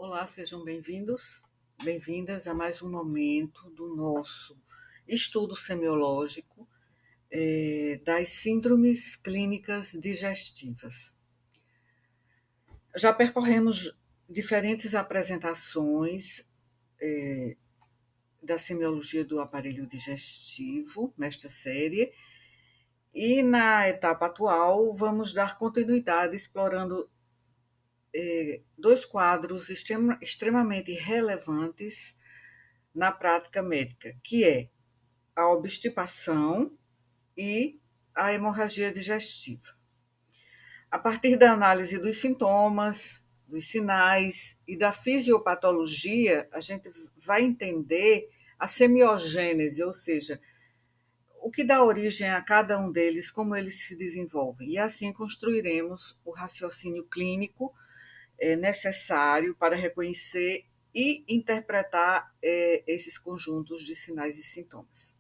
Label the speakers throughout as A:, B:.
A: Olá, sejam bem-vindos, bem-vindas a mais um momento do nosso estudo semiológico das síndromes clínicas digestivas. Já percorremos diferentes apresentações da semiologia do aparelho digestivo nesta série, e na etapa atual vamos dar continuidade explorando dois quadros extremamente relevantes na prática médica, que é a obstipação e a hemorragia digestiva. A partir da análise dos sintomas, dos sinais e da fisiopatologia, a gente vai entender a semiogênese, ou seja, o que dá origem a cada um deles, como eles se desenvolvem. E assim construiremos o raciocínio clínico necessário para reconhecer e interpretar esses conjuntos de sinais e sintomas.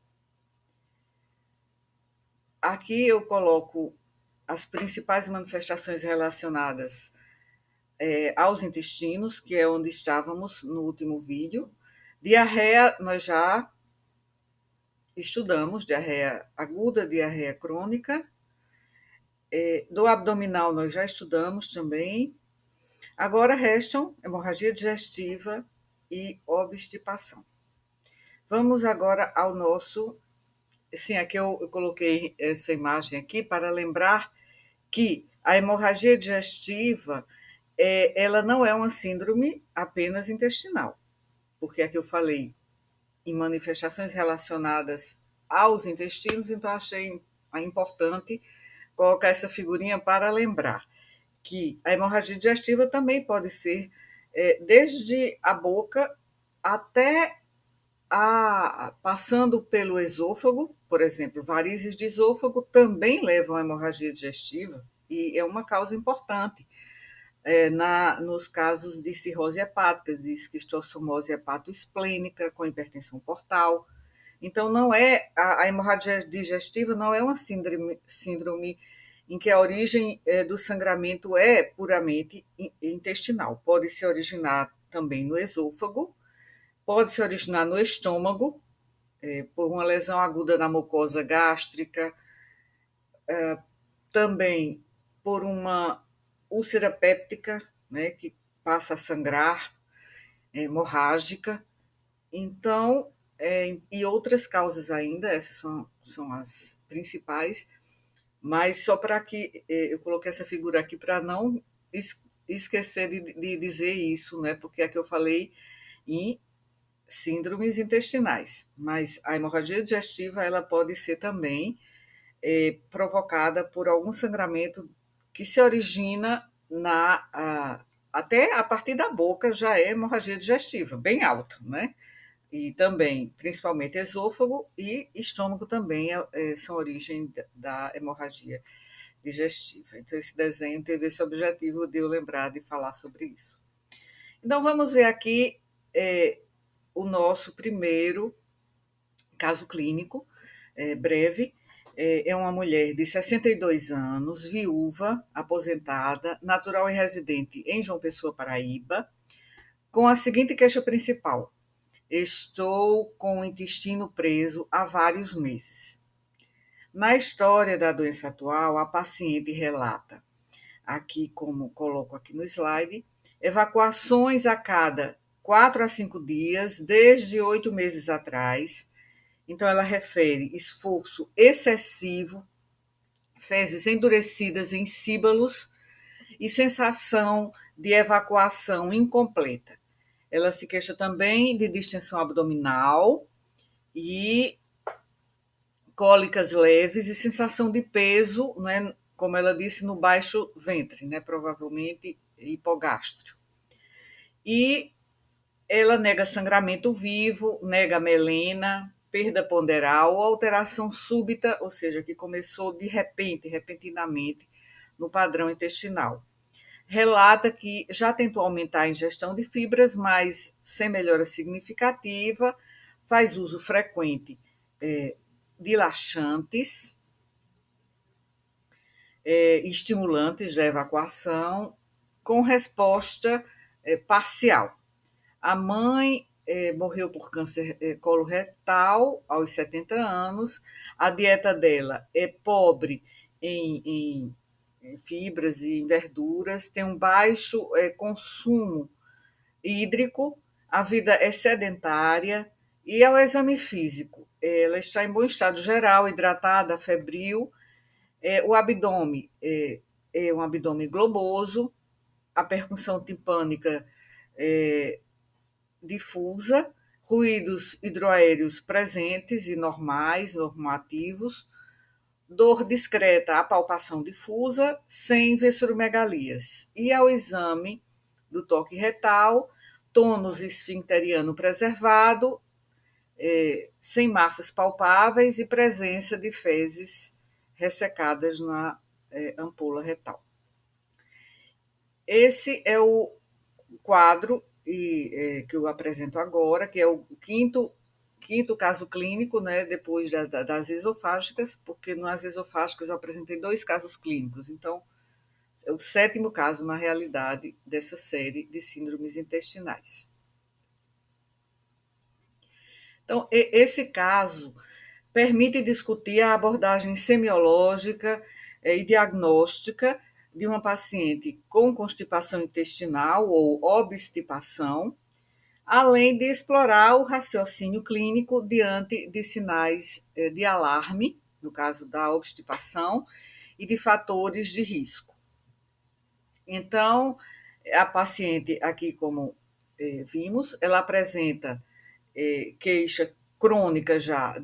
A: Aqui eu coloco as principais manifestações relacionadas aos intestinos, que é onde estávamos no último vídeo. Diarreia, nós já estudamos, diarreia aguda, diarreia crônica. Do abdominal, nós já estudamos também. Agora restam hemorragia digestiva e obstipação. Vamos agora ao nosso... Sim, aqui eu coloquei essa imagem aqui para lembrar que a hemorragia digestiva ela não é uma síndrome apenas intestinal, porque aqui eu falei em manifestações relacionadas aos intestinos, então achei importante colocar essa figurinha para lembrar que a hemorragia digestiva também pode ser desde a boca até passando pelo esôfago, por exemplo, varizes de esôfago também levam à hemorragia digestiva e é uma causa importante nos casos de cirrose hepática, de esquistossomose hepatoesplênica com hipertensão portal. Então, não é a hemorragia digestiva não é uma síndrome em que a origem do sangramento é puramente intestinal. Pode se originar também no esôfago, pode se originar no estômago, por uma lesão aguda na mucosa gástrica, também por uma úlcera péptica, né, que passa a sangrar, hemorrágica. Então, e outras causas ainda, essas são as principais, mas só para que eu coloquei essa figura aqui para não esquecer de dizer isso, né, porque aqui eu falei em síndromes intestinais, mas a hemorragia digestiva ela pode ser também provocada por algum sangramento que se origina até a partir da boca já é hemorragia digestiva, bem alta, né? E também, principalmente, esôfago e estômago também são origem da hemorragia digestiva. Então, esse desenho teve esse objetivo de eu lembrar de falar sobre isso. Então, vamos ver aqui o nosso primeiro caso clínico, breve. É uma mulher de 62 anos, viúva, aposentada, natural e residente em João Pessoa, Paraíba, com a seguinte queixa principal: estou com o intestino preso há vários meses. Na história da doença atual, a paciente relata, aqui como coloco aqui no slide, evacuações a cada 4 a 5 dias, desde 8 meses atrás. Então, ela refere esforço excessivo, fezes endurecidas em síbalos e sensação de evacuação incompleta. Ela se queixa também de distensão abdominal e cólicas leves e sensação de peso, né, como ela disse, no baixo ventre, né, provavelmente hipogástrio. E ela nega sangramento vivo, nega melena, perda ponderal ou alteração súbita, ou seja, que começou de repente, repentinamente, no padrão intestinal. Relata que já tentou aumentar a ingestão de fibras, mas sem melhora significativa, faz uso frequente de laxantes, estimulantes da evacuação, com resposta parcial. A mãe morreu por câncer coloretal aos 70 anos. A dieta dela é pobre em fibras e em verduras, tem um baixo consumo hídrico, a vida é sedentária e ao exame físico, ela está em bom estado geral, hidratada, febril, o abdômen é um abdômen globoso, a percussão timpânica é difusa, ruídos hidroaéreos presentes e normais, normativos, dor discreta, a palpação difusa, sem vesceromegalias. E ao exame do toque retal, tônus esfincteriano preservado, sem massas palpáveis e presença de fezes ressecadas na ampola retal. Esse é o quadro que eu apresento agora, que é o quinto caso clínico, né, depois das esofágicas, porque nas esofágicas eu apresentei 2 casos clínicos, então é o 7º caso, na realidade, dessa série de síndromes intestinais. Então, esse caso permite discutir a abordagem semiológica e diagnóstica de uma paciente com constipação intestinal ou obstipação, além de explorar o raciocínio clínico diante de sinais de alarme, no caso da obstipação, e de fatores de risco. Então, a paciente aqui, como vimos, ela apresenta queixa crônica já,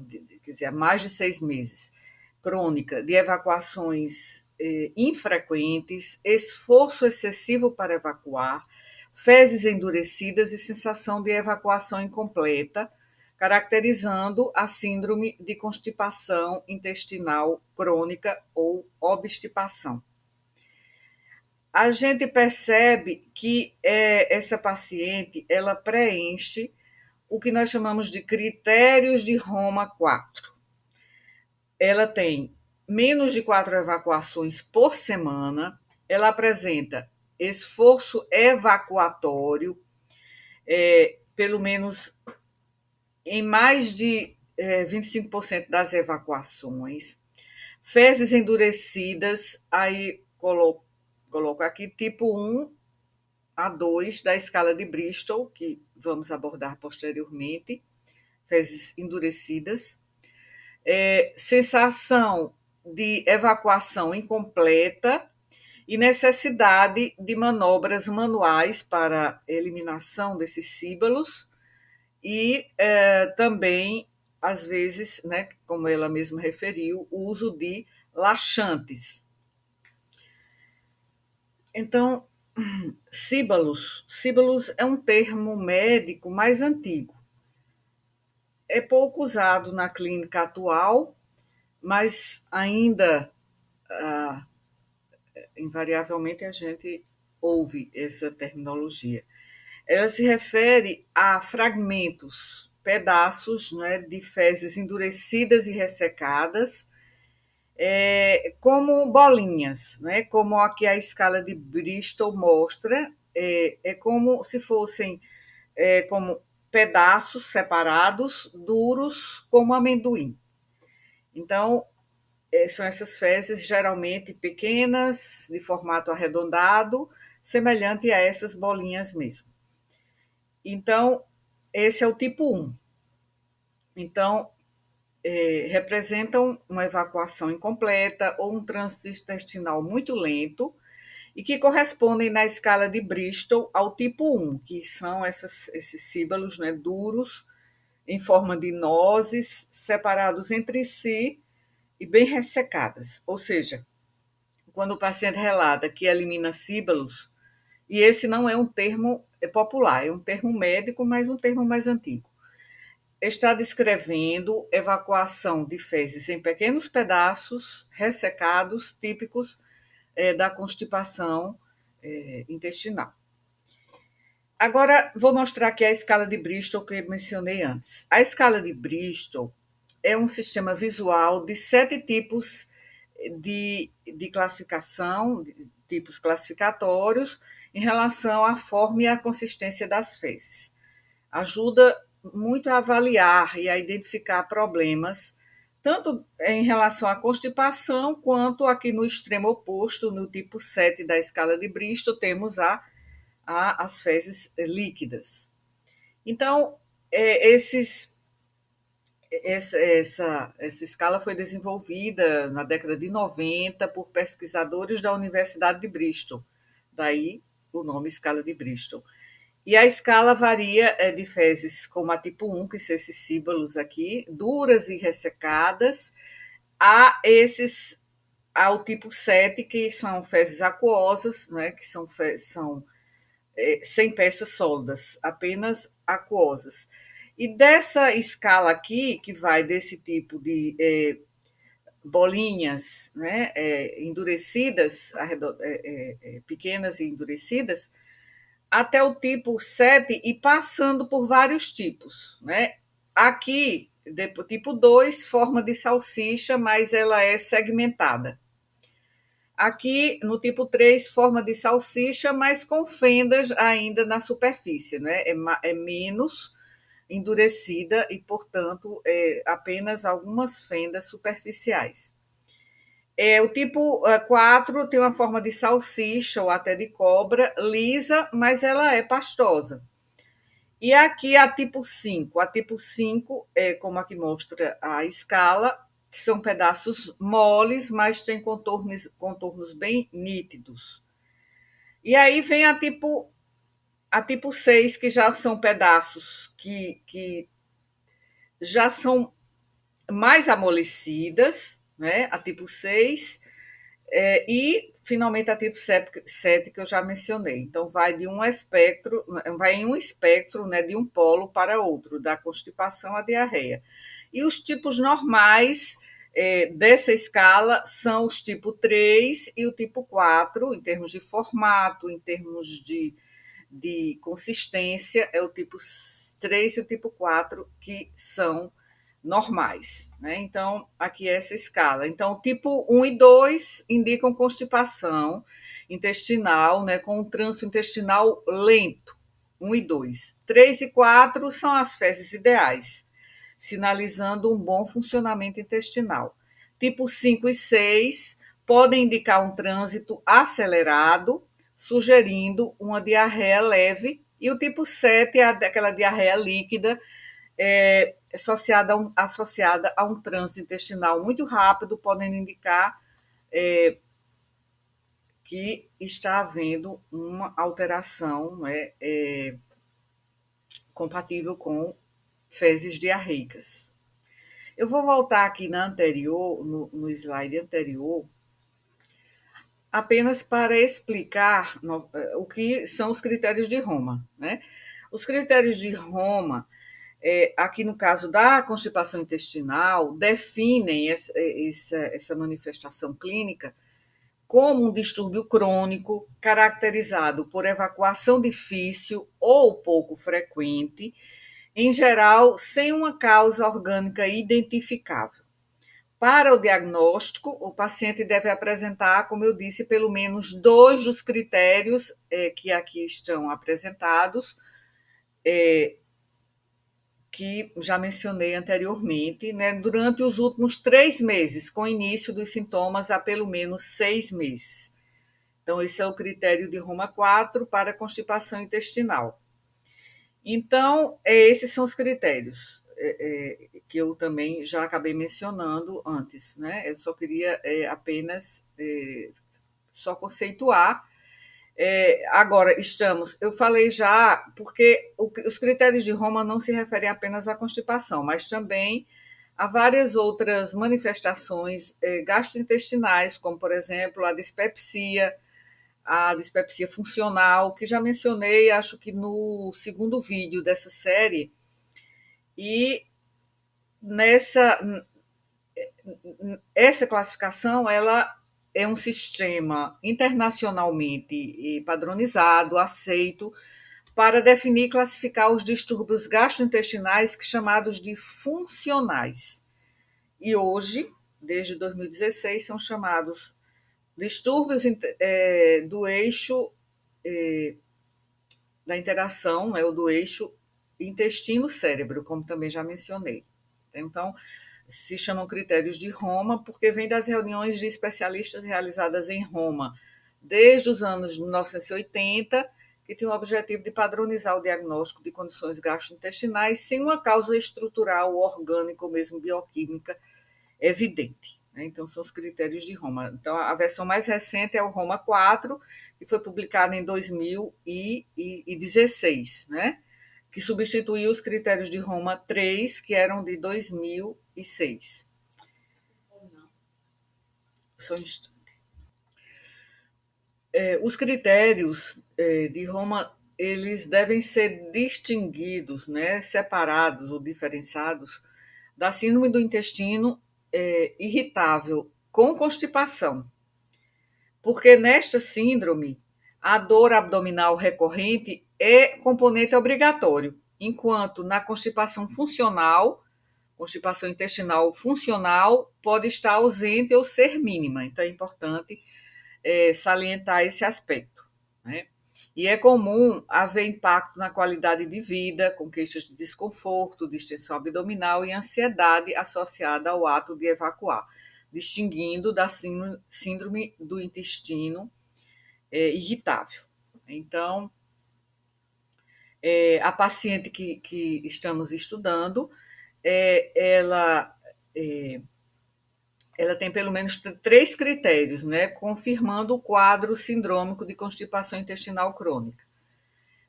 A: quer dizer, há mais de 6 meses, crônica de evacuações infrequentes, esforço excessivo para evacuar, fezes endurecidas e sensação de evacuação incompleta, caracterizando a síndrome de constipação intestinal crônica ou obstipação. A gente percebe que essa paciente, ela preenche o que nós chamamos de critérios de Roma 4. Ela tem menos de 4 evacuações por semana, ela apresenta esforço evacuatório, pelo menos em mais de 25% das evacuações, fezes endurecidas, aí coloco aqui tipo 1 a 2 da escala de Bristol, que vamos abordar posteriormente, fezes endurecidas, sensação de evacuação incompleta e necessidade de manobras manuais para eliminação desses síbalos e também, às vezes, né, como ela mesma referiu, o uso de laxantes. Então, síbalos é um termo médico mais antigo. É pouco usado na clínica atual, mas ainda, invariavelmente, a gente ouve essa terminologia. Ela se refere a fragmentos, pedaços, né, de fezes endurecidas e ressecadas, como bolinhas, né, como aqui a escala de Bristol mostra, é como se fossem como pedaços separados, duros como amendoim. Então, são essas fezes geralmente pequenas, de formato arredondado, semelhante a essas bolinhas mesmo. Então, esse é o tipo 1. Então, representam uma evacuação incompleta ou um trânsito intestinal muito lento e que correspondem na escala de Bristol ao tipo 1, que são esses síbalos, né, duros, em forma de nozes, separados entre si e bem ressecadas. Ou seja, quando o paciente relata que elimina síbalos, e esse não é um termo popular, é um termo médico, mas um termo mais antigo, está descrevendo evacuação de fezes em pequenos pedaços ressecados, típicos da constipação intestinal. Agora, vou mostrar aqui a escala de Bristol que eu mencionei antes. A escala de Bristol é um sistema visual de 7 tipos de classificação, tipos classificatórios, em relação à forma e à consistência das fezes. Ajuda muito a avaliar e a identificar problemas, tanto em relação à constipação, quanto aqui no extremo oposto, no tipo 7 da escala de Bristol, temos as fezes líquidas. Então, esses essa escala foi desenvolvida na década de 90 por pesquisadores da Universidade de Bristol, daí o nome escala de Bristol. E a escala varia de fezes como a tipo 1, que são esses símbolos aqui, duras e ressecadas, ao tipo 7, que são fezes aquosas, né, que são sem peças sólidas, apenas aquosas. E dessa escala aqui, que vai desse tipo de bolinhas, né, endurecidas, pequenas e endurecidas, até o tipo 7 e passando por vários tipos, né? Aqui, tipo 2, forma de salsicha, mas ela é segmentada. Aqui, no tipo 3, forma de salsicha, mas com fendas ainda na superfície, né? É menos endurecida e, portanto, apenas algumas fendas superficiais. O tipo 4 tem uma forma de salsicha ou até de cobra, lisa, mas ela é pastosa. E aqui a tipo 5. A tipo 5 é como aqui mostra a escala, que são pedaços moles, mas tem contornos bem nítidos. E aí vem a tipo 6, que já são pedaços que já são mais amolecidas, né? A tipo 6, e finalmente a tipo 7, que eu já mencionei. Então, vai em um espectro, né, de um polo para outro, da constipação à diarreia. E os tipos normais dessa escala são os tipo 3 e o tipo 4, em termos de formato, em termos de consistência, é o tipo 3 e o tipo 4 que são normais, né? Então, aqui é essa escala. Então, tipo 1 e 2 indicam constipação intestinal, né, com um trânsito intestinal lento, 1 e 2. 3 e 4 são as fezes ideais, sinalizando um bom funcionamento intestinal. Tipo 5 e 6 podem indicar um trânsito acelerado, sugerindo uma diarreia leve, e o tipo 7 é aquela diarreia líquida, associada a um trânsito intestinal muito rápido, podendo indicar que está havendo uma alteração, né, compatível com fezes diarreicas. Eu vou voltar aqui no slide anterior, apenas para explicar o que são os critérios de Roma, né? Os critérios de Roma, aqui no caso da constipação intestinal, definem essa manifestação clínica como um distúrbio crônico caracterizado por evacuação difícil ou pouco frequente, em geral, sem uma causa orgânica identificável. Para o diagnóstico, o paciente deve apresentar, como eu disse, pelo menos 2 dos critérios que aqui estão apresentados, que já mencionei anteriormente, né, durante os últimos 3 meses, com início dos sintomas há pelo menos 6 meses. Então, esse é o critério de Roma 4 para constipação intestinal. Então, esses são os critérios que eu também já acabei mencionando antes, né? Eu só queria apenas só conceituar. Agora, eu falei já, porque os critérios de Roma não se referem apenas à constipação, mas também a várias outras manifestações gastrointestinais, como, por exemplo, a dispepsia funcional, que já mencionei, acho que no segundo vídeo dessa série. E essa classificação, ela é um sistema internacionalmente padronizado, aceito, para definir e classificar os distúrbios gastrointestinais chamados de funcionais. E hoje, desde 2016, são chamados distúrbios do eixo da interação, né, ou do eixo intestino-cérebro, como também já mencionei. Então, se chamam critérios de Roma porque vem das reuniões de especialistas realizadas em Roma desde os anos 1980, que tem o objetivo de padronizar o diagnóstico de condições gastrointestinais sem uma causa estrutural, orgânica ou mesmo bioquímica evidente. Então, são os critérios de Roma. Então, a versão mais recente é o Roma 4, que foi publicada em 2016, né? Que substituiu os critérios de Roma 3, que eram de 2006. Só um instante. Os critérios de Roma, eles devem ser distinguidos, né, separados ou diferenciados da síndrome do intestino irritável com constipação, porque nesta síndrome a dor abdominal recorrente é componente obrigatório, enquanto na constipação intestinal funcional pode estar ausente ou ser mínima. Então é importante salientar esse aspecto, né? E é comum haver impacto na qualidade de vida, com queixas de desconforto, distensão abdominal e ansiedade associada ao ato de evacuar, distinguindo da síndrome do intestino irritável. Então, a paciente que estamos estudando, ela tem pelo menos 3 critérios, né, confirmando o quadro sindrômico de constipação intestinal crônica.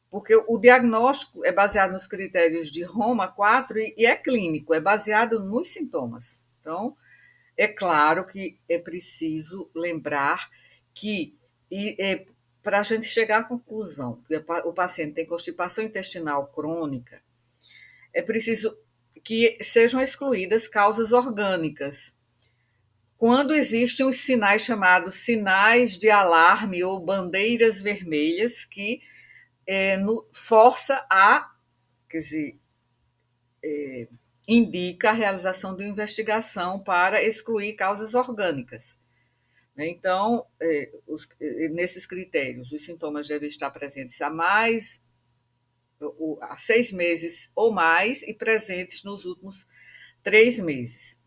A: Porque o diagnóstico é baseado nos critérios de Roma 4 e é clínico, é baseado nos sintomas. Então, é claro que é preciso lembrar que, para a gente chegar à conclusão que o paciente tem constipação intestinal crônica, é preciso que sejam excluídas causas orgânicas, quando existem os sinais chamados sinais de alarme ou bandeiras vermelhas, que força quer dizer, indica a realização de uma investigação para excluir causas orgânicas. Então, nesses critérios, os sintomas devem estar presentes há 6 meses ou mais e presentes nos últimos 3 meses.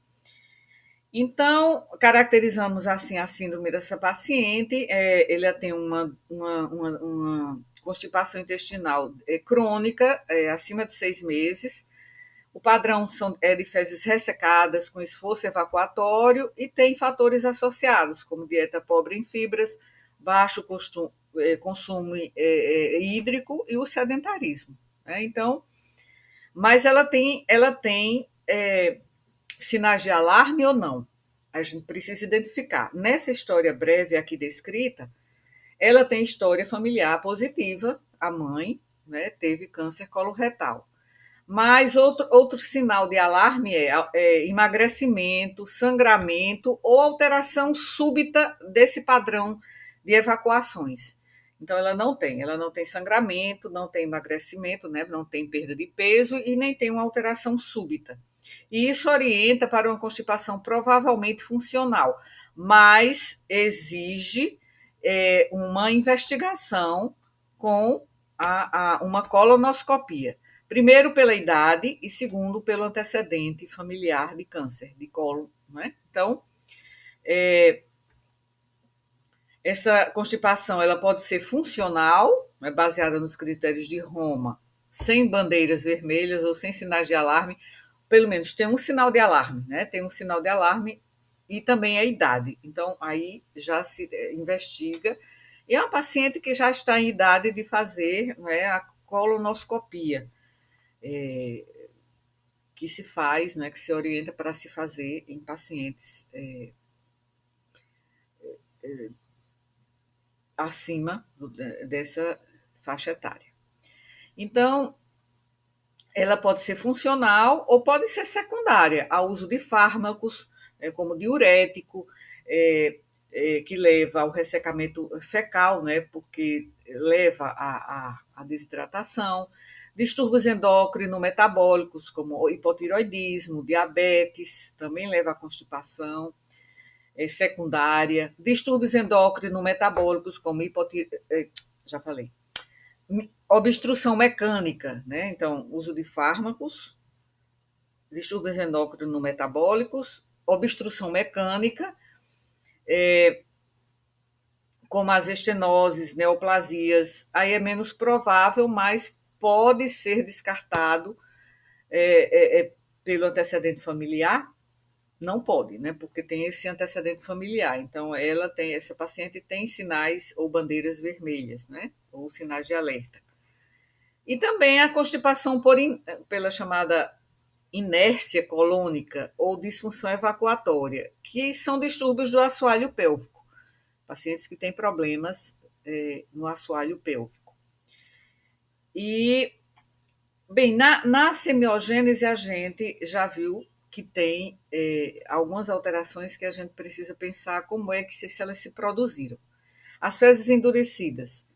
A: Então, caracterizamos assim a síndrome dessa paciente. Ela tem uma constipação intestinal crônica, acima de 6 meses. O padrão é de fezes ressecadas com esforço evacuatório e tem fatores associados, como dieta pobre em fibras, baixo consumo hídrico e o sedentarismo. Né? Então, mas ela tem sinais de alarme ou não? A gente precisa identificar. Nessa história breve aqui descrita, ela tem história familiar positiva, a mãe, né, teve câncer coloretal. Mas outro sinal de alarme é emagrecimento, sangramento ou alteração súbita desse padrão de evacuações. Então, ela não tem sangramento, não tem emagrecimento, né, não tem perda de peso e nem tem uma alteração súbita. E isso orienta para uma constipação provavelmente funcional, mas exige uma investigação com uma colonoscopia. Primeiro, pela idade, e segundo, pelo antecedente familiar de câncer de colo. Né? Então, essa constipação ela pode ser funcional, né, baseada nos critérios de Roma, sem bandeiras vermelhas ou sem sinais de alarme. Pelo menos tem um sinal de alarme, né? Tem um sinal de alarme e também a idade. Então, aí já se investiga. E é uma paciente que já está em idade de fazer, né, a colonoscopia, que se faz, né, que se orienta para se fazer em pacientes acima dessa faixa etária. Então, ela pode ser funcional ou pode ser secundária ao uso de fármacos, como diurético, que leva ao ressecamento fecal, né, porque leva à desidratação, distúrbios endócrino-metabólicos, como hipotiroidismo, diabetes, também leva à constipação secundária, distúrbios endócrino-metabólicos, como já falei. Obstrução mecânica, né? Então, uso de fármacos, distúrbios endócrino-metabólicos, obstrução mecânica, como as estenoses, neoplasias, aí é menos provável, mas pode ser descartado pelo antecedente familiar. Não pode, né? Porque tem esse antecedente familiar. Então, essa paciente tem sinais ou bandeiras vermelhas, né? Ou sinais de alerta. E também a constipação pela chamada inércia colônica ou disfunção evacuatória, que são distúrbios do assoalho pélvico. Pacientes que têm problemas no assoalho pélvico. E, bem, na semiogênese a gente já viu que tem algumas alterações que a gente precisa pensar como é que se elas se produziram. As fezes endurecidas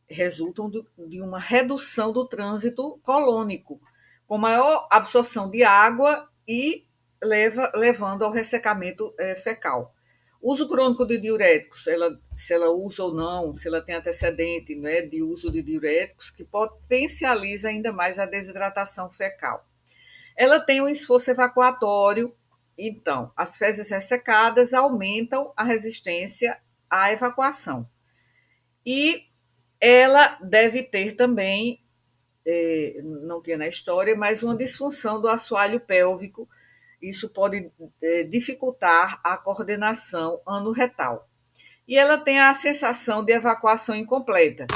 A: resultam de uma redução do trânsito colônico, com maior absorção de água e levando ao ressecamento fecal. Uso crônico de diuréticos, se ela usa ou não, se ela tem antecedente, né, de uso de diuréticos, que potencializa ainda mais a desidratação fecal. Ela tem um esforço evacuatório, então, as fezes ressecadas aumentam a resistência à evacuação. E ela deve ter também, não tinha na história, mas uma disfunção do assoalho pélvico. Isso pode dificultar a coordenação anorretal. E ela tem a sensação de evacuação incompleta,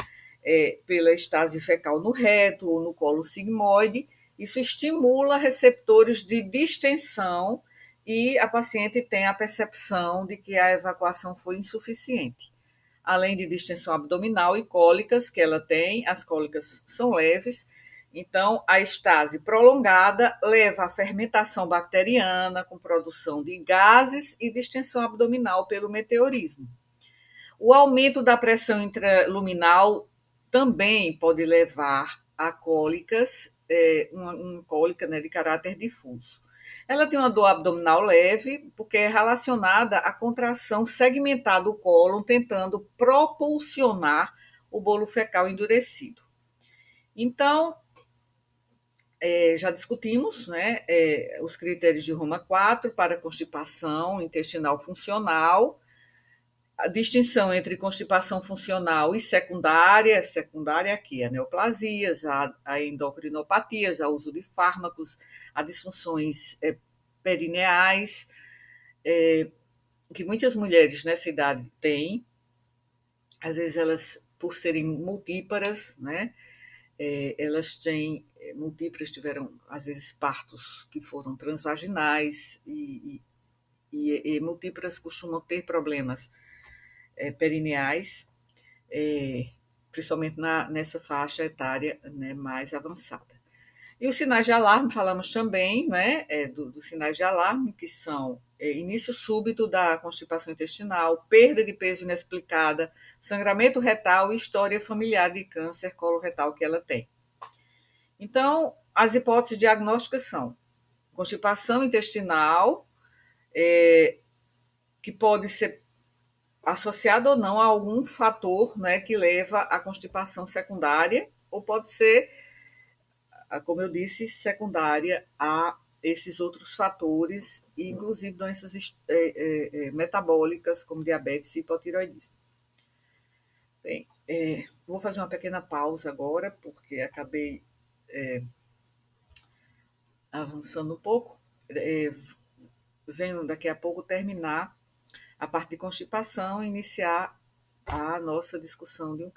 A: pela estase fecal no reto ou no colo sigmoide. Isso estimula receptores de distensão e a paciente tem a percepção de que a evacuação foi insuficiente. Além de distensão abdominal e cólicas que ela tem, as cólicas são leves, então a estase prolongada leva à fermentação bacteriana com produção de gases e distensão abdominal pelo meteorismo. O aumento da pressão intraluminal também pode levar a cólicas, uma cólica, né, de caráter difuso. Ela tem uma dor abdominal leve, porque é relacionada à contração segmentar do cólon, tentando propulsionar o bolo fecal endurecido. Então, já discutimos, né, os critérios de Roma 4 para constipação intestinal funcional, a distinção entre constipação funcional e secundária aqui, a neoplasias, a endocrinopatias, a uso de fármacos, a disfunções perineais, que muitas mulheres nessa idade têm, às vezes elas, por serem multíparas, né, elas têm, multíparas tiveram, às vezes, partos que foram transvaginais e multíparas costumam ter problemas perineais, principalmente nessa faixa etária, né, mais avançada. E os sinais de alarme, falamos também, né, dos sinais de alarme, que são início súbito da constipação intestinal, perda de peso inexplicada, sangramento retal e história familiar de câncer coloretal que ela tem. Então, as hipóteses diagnósticas são constipação intestinal, que pode ser associado ou não a algum fator, né, que leva à constipação secundária, ou pode ser, como eu disse, secundária a esses outros fatores, inclusive doenças metabólicas, como diabetes e hipotiroidismo. Bem, vou fazer uma pequena pausa agora, porque acabei avançando um pouco. Venho daqui a pouco terminar a parte de constipação e iniciar a nossa discussão de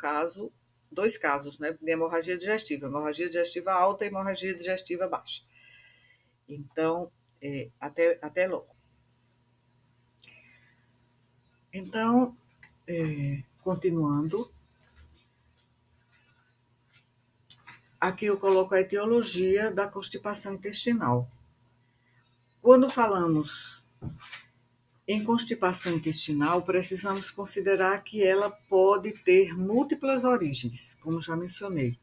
A: dois casos, né, de hemorragia digestiva alta e hemorragia digestiva baixa. Então, até logo. Então, continuando, aqui eu coloco a etiologia da constipação intestinal. Quando falamos em constipação intestinal, precisamos considerar que ela pode ter múltiplas origens, como já mencionei.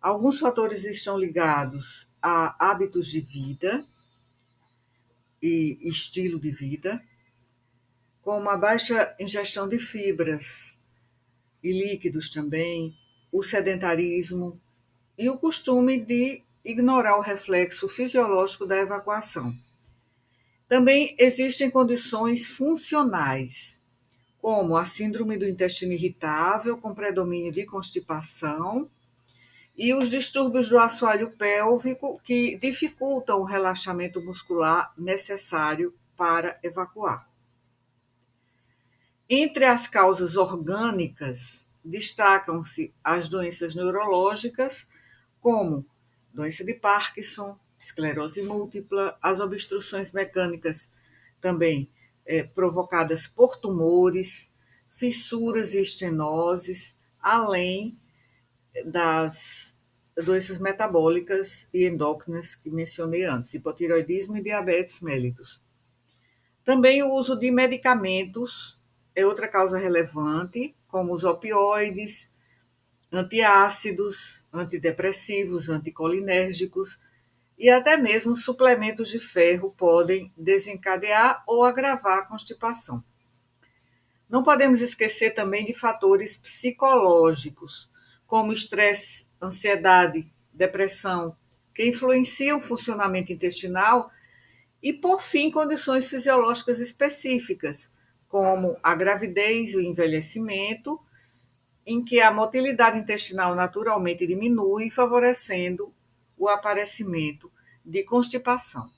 A: Alguns fatores estão ligados a hábitos de vida e estilo de vida, como a baixa ingestão de fibras e líquidos também, o sedentarismo e o costume de ignorar o reflexo fisiológico da evacuação. Também existem condições funcionais, como a síndrome do intestino irritável, com predomínio de constipação, e os distúrbios do assoalho pélvico, que dificultam o relaxamento muscular necessário para evacuar. Entre as causas orgânicas, destacam-se as doenças neurológicas, como doença de Parkinson, esclerose múltipla, as obstruções mecânicas também provocadas por tumores, fissuras e estenoses, além das doenças metabólicas e endócrinas que mencionei antes, hipotireoidismo e diabetes mellitus. Também o uso de medicamentos é outra causa relevante, como os opioides, antiácidos, antidepressivos, anticolinérgicos e até mesmo suplementos de ferro podem desencadear ou agravar a constipação. Não podemos esquecer também de fatores psicológicos, como estresse, ansiedade, depressão, que influenciam o funcionamento intestinal e, por fim, condições fisiológicas específicas, como a gravidez e o envelhecimento, em que a motilidade intestinal naturalmente diminui, favorecendo o aparecimento de constipação.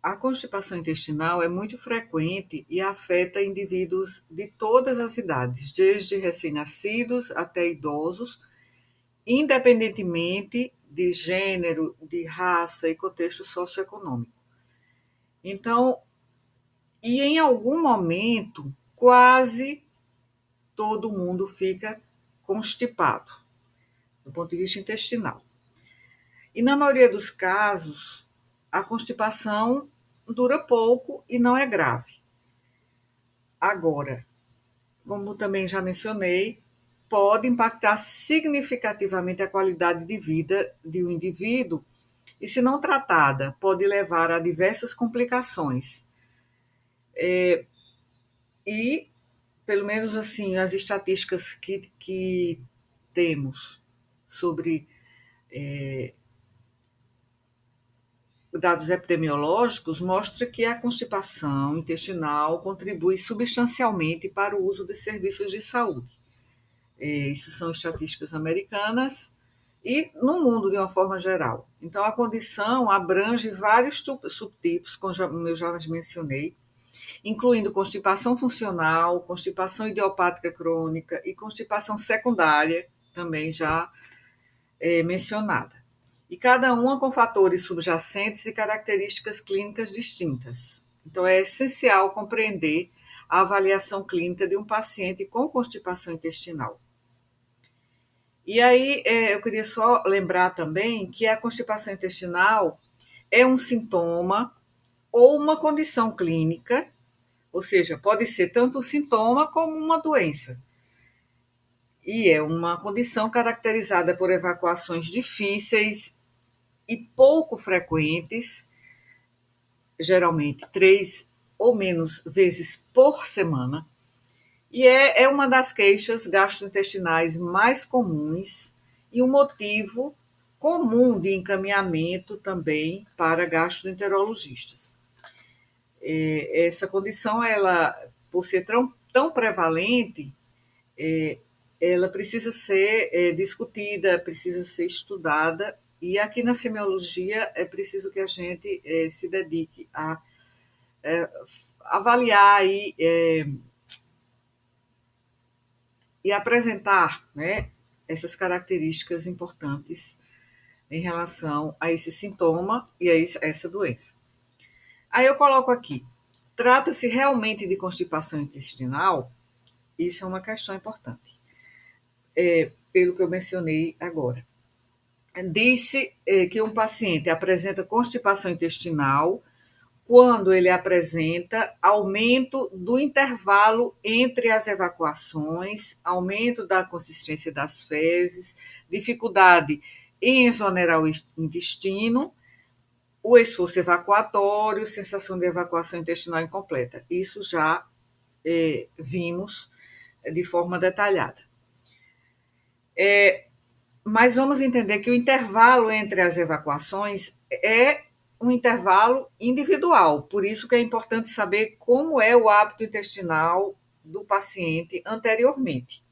A: A constipação intestinal é muito frequente e afeta indivíduos de todas as idades, desde recém-nascidos até idosos, independentemente de gênero, de raça e contexto socioeconômico. Então, e em algum momento, quase todo mundo fica constipado, do ponto de vista intestinal. E na maioria dos casos, a constipação dura pouco e não é grave. Agora, como também já mencionei, pode impactar significativamente a qualidade de vida de um indivíduo e, se não tratada, pode levar a diversas complicações. E, pelo menos assim, as estatísticas que temos sobre dados epidemiológicos mostram que a constipação intestinal contribui substancialmente para o uso de serviços de saúde. Isso são estatísticas americanas e no mundo de uma forma geral. Então, a condição abrange vários subtipos, como eu já mencionei, incluindo constipação funcional, constipação idiopática crônica e constipação secundária, também já mencionada. E cada uma com fatores subjacentes e características clínicas distintas. Então, é essencial compreender a avaliação clínica de um paciente com constipação intestinal. E aí, eu queria só lembrar também que a constipação intestinal é um sintoma ou uma condição clínica, ou seja, pode ser tanto um sintoma como uma doença. E é uma condição caracterizada por evacuações difíceis e pouco frequentes, geralmente 3 ou menos vezes por semana, e é uma das queixas gastrointestinais mais comuns e um motivo comum de encaminhamento também para gastroenterologistas. Essa condição, ela, por ser tão prevalente, ela precisa ser discutida, precisa ser estudada, e aqui na semiologia é preciso que a gente se dedique a avaliar e apresentar, né, essas características importantes em relação a esse sintoma e a essa doença. Aí eu coloco aqui, trata-se realmente de constipação intestinal? Isso é uma questão importante, pelo que eu mencionei agora. Disse que um paciente apresenta constipação intestinal quando ele apresenta aumento do intervalo entre as evacuações, aumento da consistência das fezes, dificuldade em exonerar o intestino, o esforço evacuatório, sensação de evacuação intestinal incompleta. Isso já vimos de forma detalhada. Mas vamos entender que o intervalo entre as evacuações é um intervalo individual, por isso que é importante saber como é o hábito intestinal do paciente anteriormente.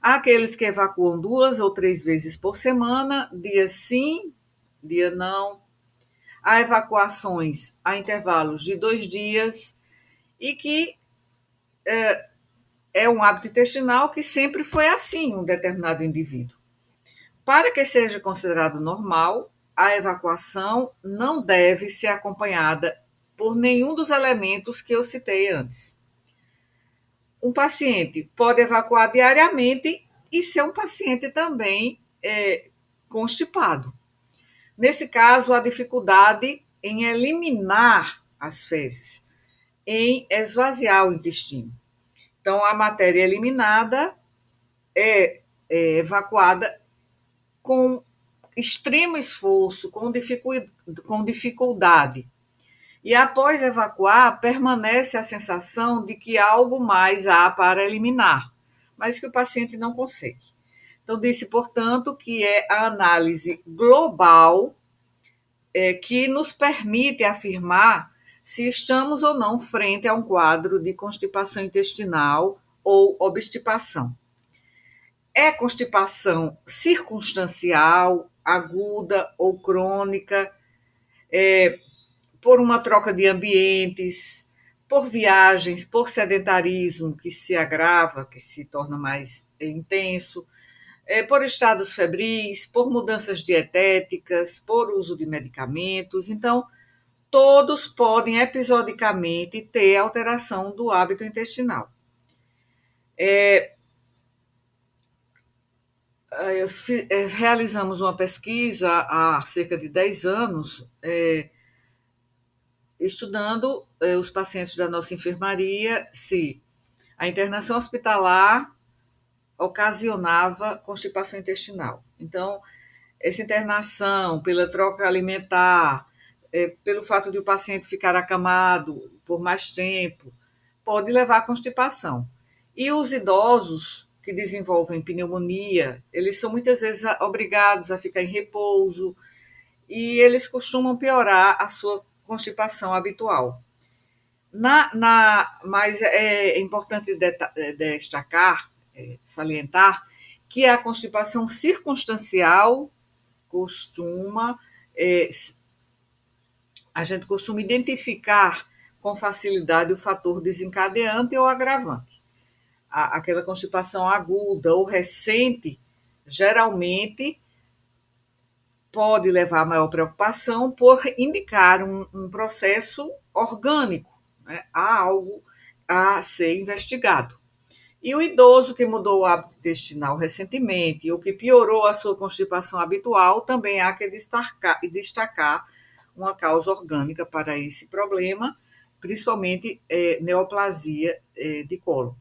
A: Há aqueles que evacuam 2 ou 3 vezes por semana, dia sim, dia não. Há evacuações a intervalos de 2 dias e que é um hábito intestinal que sempre foi assim em um determinado indivíduo. Para que seja considerado normal, a evacuação não deve ser acompanhada por nenhum dos elementos que eu citei antes. Um paciente pode evacuar diariamente e ser um paciente também constipado. Nesse caso, há dificuldade em eliminar as fezes, em esvaziar o intestino. Então, a matéria eliminada é evacuada com extremo esforço, com dificuldade. E após evacuar, permanece a sensação de que algo mais há para eliminar, mas que o paciente não consegue. Então, disse, portanto, que é a análise global que nos permite afirmar se estamos ou não frente a um quadro de constipação intestinal ou obstipação. É constipação circunstancial, aguda ou crônica, por uma troca de ambientes, por viagens, por sedentarismo que se agrava, que se torna mais intenso, por estados febris, por mudanças dietéticas, por uso de medicamentos. Então, todos podem episodicamente ter alteração do hábito intestinal. Realizamos uma pesquisa há cerca de 10 anos, estudando os pacientes da nossa enfermaria se a internação hospitalar ocasionava constipação intestinal. Então, essa internação pela troca alimentar, pelo fato de o paciente ficar acamado por mais tempo, pode levar à constipação. E os idosos que desenvolvem pneumonia, eles são muitas vezes obrigados a ficar em repouso e eles costumam piorar a sua constipação habitual. Mas é importante destacar, salientar, que a constipação circunstancial a gente costuma identificar com facilidade o fator desencadeante ou agravante. Aquela constipação aguda ou recente, geralmente, pode levar a maior preocupação por indicar um processo orgânico, né? Há algo a ser investigado. E o idoso que mudou o hábito intestinal recentemente ou que piorou a sua constipação habitual, também há que destacar uma causa orgânica para esse problema, principalmente neoplasia de cólon.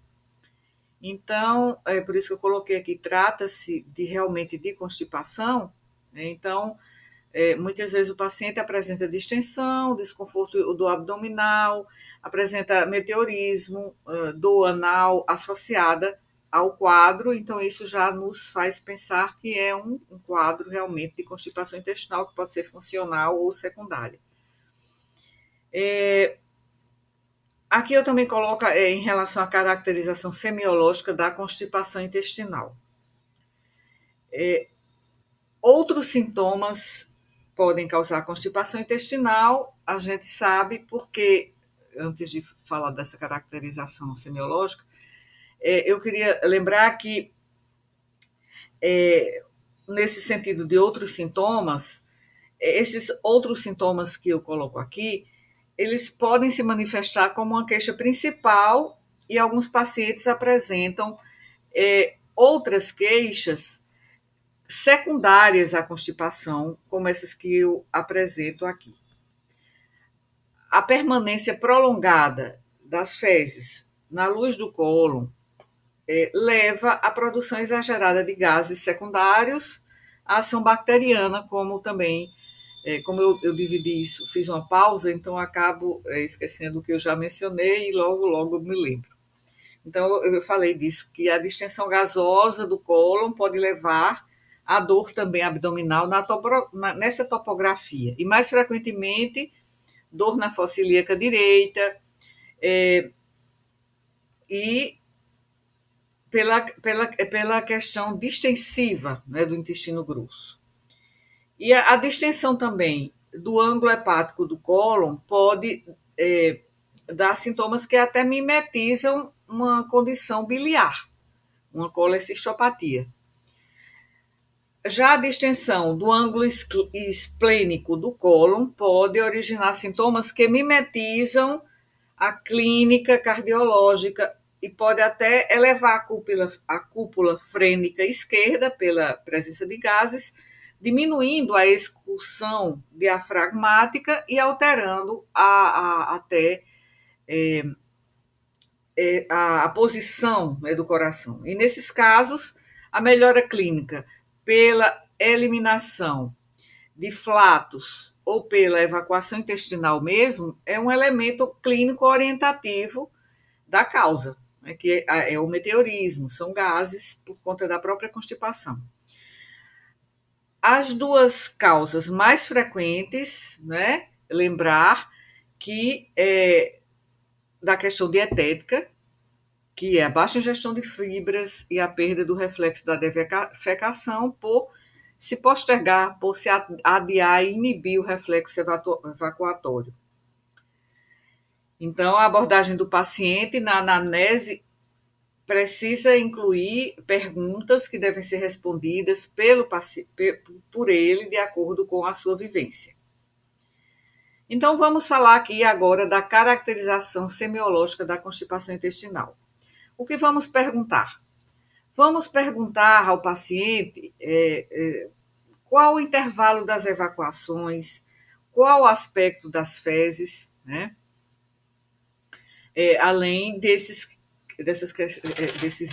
A: Então, é por isso que eu coloquei aqui, trata-se realmente de constipação, né? Então, muitas vezes o paciente apresenta distensão, desconforto do abdominal, apresenta meteorismo, dor anal associada ao quadro, então isso já nos faz pensar que é um quadro realmente de constipação intestinal, que pode ser funcional ou secundária. Aqui eu também coloco em relação à caracterização semiológica da constipação intestinal. Outros sintomas podem causar constipação intestinal, a gente sabe porque, antes de falar dessa caracterização semiológica, eu queria lembrar que, nesse sentido de outros sintomas, esses outros sintomas que eu coloco aqui, eles podem se manifestar como uma queixa principal e alguns pacientes apresentam outras queixas secundárias à constipação, como essas que eu apresento aqui. A permanência prolongada das fezes na luz do cólon leva à produção exagerada de gases secundários, à ação bacteriana, como também, como eu dividi isso, fiz uma pausa, então acabo esquecendo o que eu já mencionei e logo me lembro. Então, eu falei disso, que a distensão gasosa do cólon pode levar à dor também abdominal nessa topografia. E, mais frequentemente, dor na fossa ilíaca direita, e pela questão distensiva, né, do intestino grosso. E a distensão também do ângulo hepático do cólon pode dar sintomas que até mimetizam uma condição biliar, uma colecistopatia. Já a distensão do ângulo esplênico do cólon pode originar sintomas que mimetizam a clínica cardiológica e pode até elevar a cúpula frênica esquerda pela presença de gases, diminuindo a expulsão diafragmática e alterando até a posição, né, do coração. E nesses casos, a melhora clínica pela eliminação de flatos ou pela evacuação intestinal mesmo é um elemento clínico orientativo da causa, né, que é o meteorismo, são gases por conta da própria constipação. As duas causas mais frequentes, né, lembrar que da questão dietética, que é a baixa ingestão de fibras e a perda do reflexo da defecação por se postergar, por se adiar e inibir o reflexo evacuatório. Então, a abordagem do paciente na anamnese precisa incluir perguntas que devem ser respondidas por ele de acordo com a sua vivência. Então, vamos falar aqui agora da caracterização semiológica da constipação intestinal. O que vamos perguntar? Vamos perguntar ao paciente qual o intervalo das evacuações, qual o aspecto das fezes, né? Além desses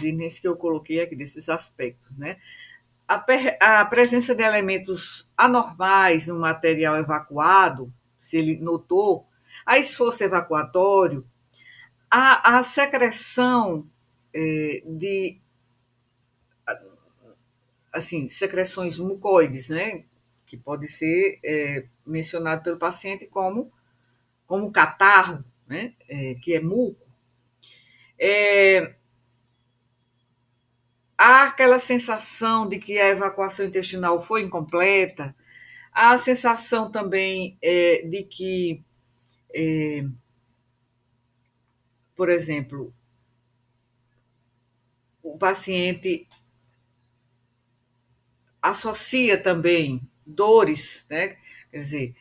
A: itens que eu coloquei aqui, desses aspectos, né? A presença de elementos anormais no material evacuado, se ele notou, a esforço evacuatório, a secreção de secreções mucoides, né, que pode ser mencionado pelo paciente como catarro, né, que é muco. Há aquela sensação de que a evacuação intestinal foi incompleta, há a sensação também de que, por exemplo, o paciente associa também dores, né? Quer dizer,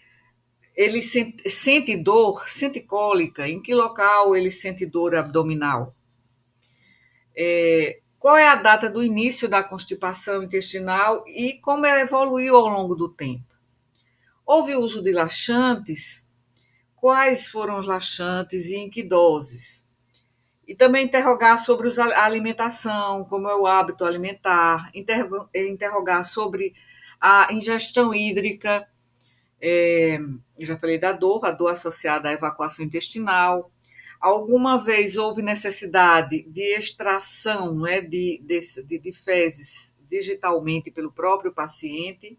A: ele sente dor, sente cólica, em que local ele sente dor abdominal? Qual é a data do início da constipação intestinal e como ela evoluiu ao longo do tempo? Houve uso de laxantes? Quais foram os laxantes e em que doses? E também interrogar sobre a alimentação, como é o hábito alimentar, interrogar sobre a ingestão hídrica, eu já falei da dor, a dor associada à evacuação intestinal. Alguma vez houve necessidade de extração, né, de fezes digitalmente pelo próprio paciente.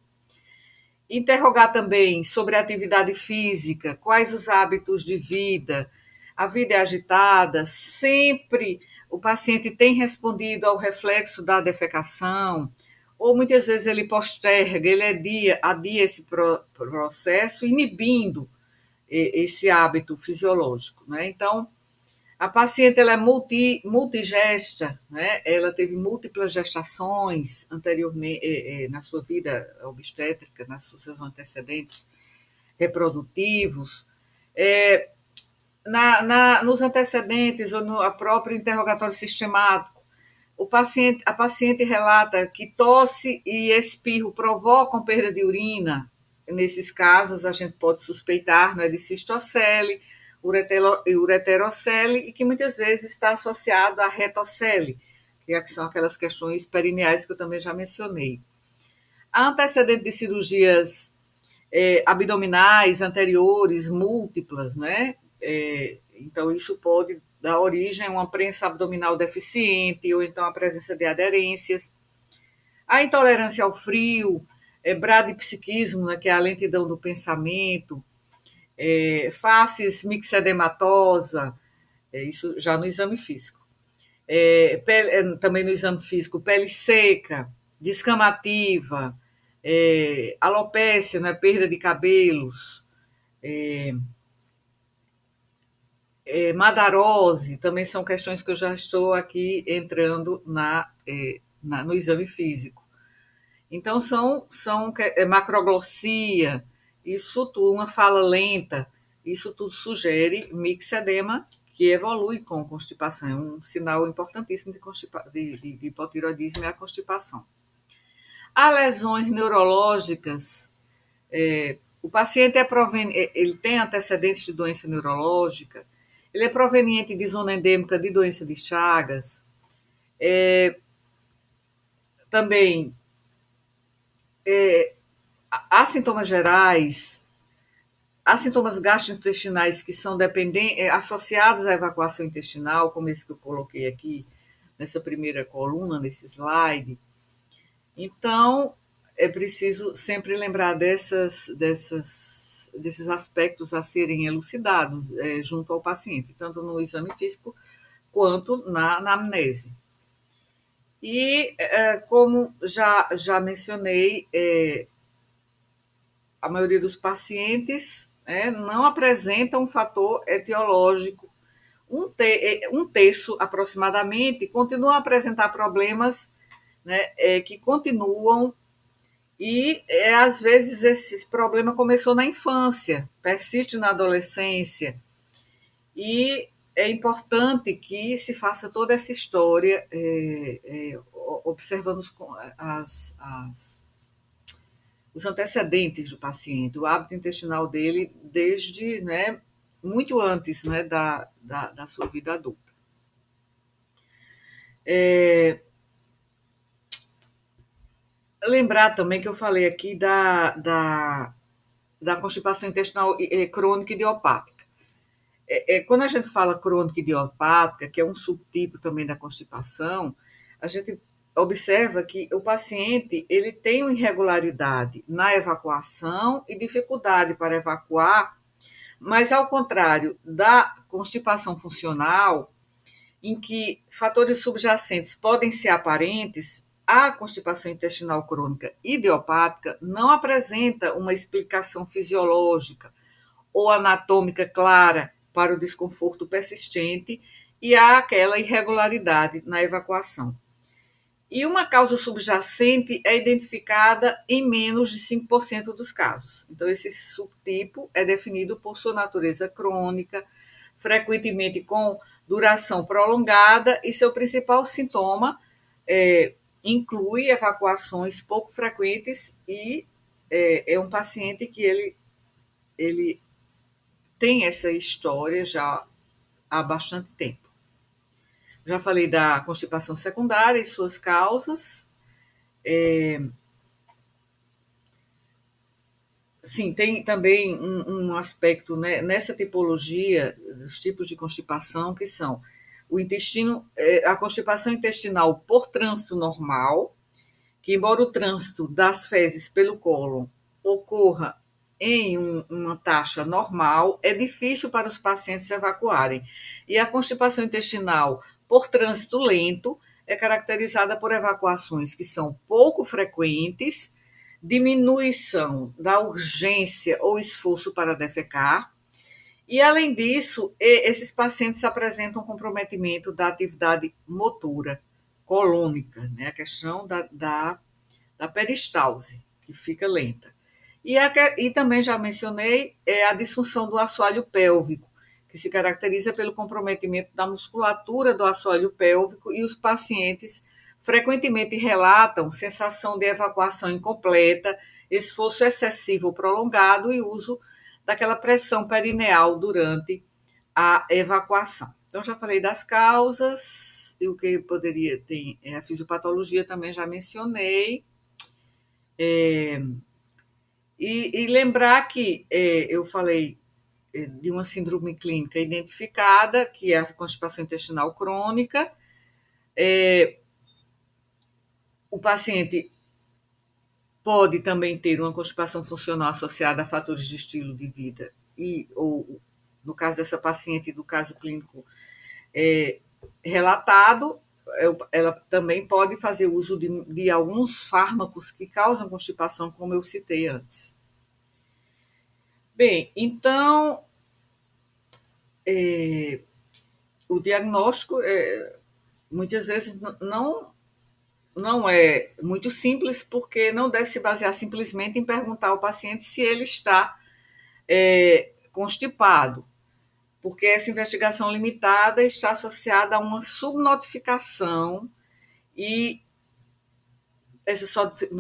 A: Interrogar também sobre a atividade física, quais os hábitos de vida, a vida é agitada, sempre o paciente tem respondido ao reflexo da defecação, ou muitas vezes ele posterga, ele adia esse processo, inibindo esse hábito fisiológico, né? Então, a paciente ela é multigesta, né? Ela teve múltiplas gestações anteriormente na sua vida obstétrica, nos seus antecedentes reprodutivos. Nos antecedentes ou no próprio interrogatório sistemático, a paciente relata que tosse e espirro provocam perda de urina. Nesses casos, a gente pode suspeitar, né, de cistocele, ureterocele, e que muitas vezes está associado à retocele, que são aquelas questões perineais que eu também já mencionei. Há antecedente de cirurgias abdominais anteriores, múltiplas, né? Então, isso pode da origem é uma prensa abdominal deficiente ou então a presença de aderências. A intolerância ao frio, bradipsiquismo, né, que é a lentidão do pensamento, faces mixedematosa, isso já no exame físico. Também no exame físico, pele seca, descamativa, alopécia, né, perda de cabelos, madarose, também são questões que eu já estou aqui entrando no exame físico. Então, são macroglossia, isso tudo, uma fala lenta, isso tudo sugere mixedema, que evolui com constipação. É um sinal importantíssimo de hipotiroidismo é a constipação. Há lesões neurológicas, o paciente ele tem antecedentes de doença neurológica, ele é proveniente de zona endêmica de doença de Chagas, também há sintomas gerais, há sintomas gastrointestinais que são associados à evacuação intestinal, como esse que eu coloquei aqui nessa primeira coluna, nesse slide. Então, é preciso sempre lembrar desses aspectos a serem elucidados junto ao paciente, tanto no exame físico quanto na anamnese. E, como já mencionei, a maioria dos pacientes não apresenta um fator etiológico. Um terço, aproximadamente, continua a apresentar problemas, né, que continuam e, às vezes, esse problema começou na infância, persiste na adolescência, e é importante que se faça toda essa história observando os antecedentes do paciente, o hábito intestinal dele desde, né, muito antes, né, da sua vida adulta. Lembrar também que eu falei aqui da constipação intestinal crônica idiopática. Quando a gente fala crônica idiopática, que é um subtipo também da constipação, a gente observa que o paciente ele tem uma irregularidade na evacuação e dificuldade para evacuar, mas ao contrário da constipação funcional, em que fatores subjacentes podem ser aparentes, a constipação intestinal crônica idiopática não apresenta uma explicação fisiológica ou anatômica clara para o desconforto persistente e há aquela irregularidade na evacuação. E uma causa subjacente é identificada em menos de 5% dos casos. Então, esse subtipo é definido por sua natureza crônica, frequentemente com duração prolongada, e seu principal sintoma inclui evacuações pouco frequentes e é um paciente que ele tem essa história já há bastante tempo. Já falei da constipação secundária e suas causas. Sim, tem também um aspecto, né, nessa tipologia dos tipos de constipação, que são o intestino, a constipação intestinal por trânsito normal, que embora o trânsito das fezes pelo cólon ocorra em uma taxa normal, é difícil para os pacientes evacuarem. E a constipação intestinal por trânsito lento é caracterizada por evacuações que são pouco frequentes, diminuição da urgência ou esforço para defecar, e, além disso, esses pacientes apresentam comprometimento da atividade motora colônica, né? A questão da peristalse, que fica lenta. E também já mencionei a disfunção do assoalho pélvico, que se caracteriza pelo comprometimento da musculatura do assoalho pélvico, e os pacientes frequentemente relatam sensação de evacuação incompleta, esforço excessivo prolongado e uso daquela pressão perineal durante a evacuação. Então, já falei das causas, e o que poderia ter, a fisiopatologia também já mencionei. E lembrar que eu falei de uma síndrome clínica identificada, que é a constipação intestinal crônica. O paciente pode também ter uma constipação funcional associada a fatores de estilo de vida ou, no caso dessa paciente, do caso clínico relatado, ela também pode fazer uso de alguns fármacos que causam constipação, como eu citei antes. Bem, então, o diagnóstico muitas vezes não é muito simples, porque não deve se basear simplesmente em perguntar ao paciente se ele está constipado, porque essa investigação limitada está associada a uma subnotificação, e essa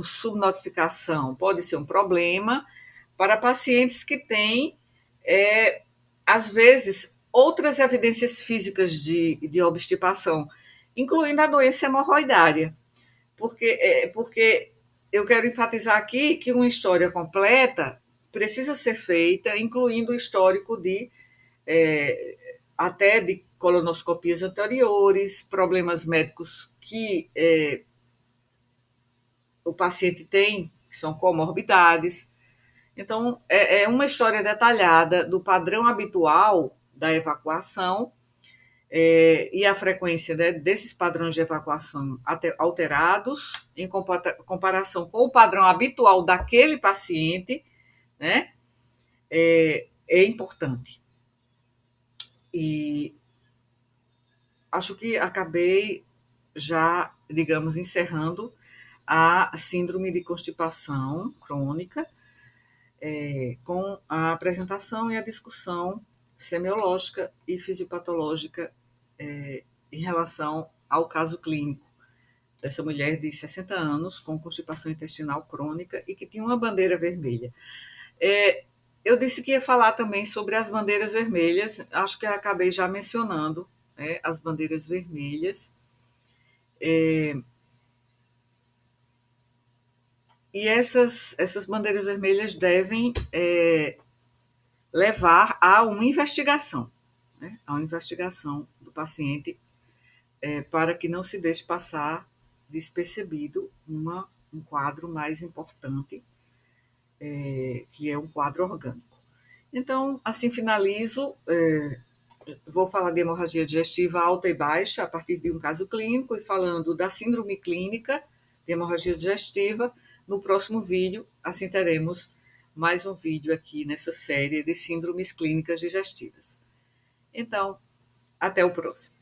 A: subnotificação pode ser um problema para pacientes que têm, às vezes, outras evidências físicas de obstipação, incluindo a doença hemorroidária. Porque eu quero enfatizar aqui que uma história completa precisa ser feita, incluindo o histórico até de colonoscopias anteriores, problemas médicos que o paciente tem, que são comorbidades. Então, é uma história detalhada do padrão habitual da evacuação e a frequência desses padrões de evacuação alterados em comparação com o padrão habitual daquele paciente, né, é importante. E acho que acabei já, digamos, encerrando a síndrome de constipação crônica, com a apresentação e a discussão semiológica e fisiopatológica em relação ao caso clínico dessa mulher de 60 anos com constipação intestinal crônica e que tinha uma bandeira vermelha. Eu disse que ia falar também sobre as bandeiras vermelhas, acho que acabei já mencionando as bandeiras vermelhas. E essas bandeiras vermelhas devem levar a uma investigação, a uma investigação do paciente, para que não se deixe passar despercebido um quadro mais importante, que é um quadro orgânico. Então, assim finalizo. Vou falar de hemorragia digestiva alta e baixa a partir de um caso clínico e falando da síndrome clínica de hemorragia digestiva. No próximo vídeo, assim teremos mais um vídeo aqui nessa série de síndromes clínicas digestivas. Então, até o próximo.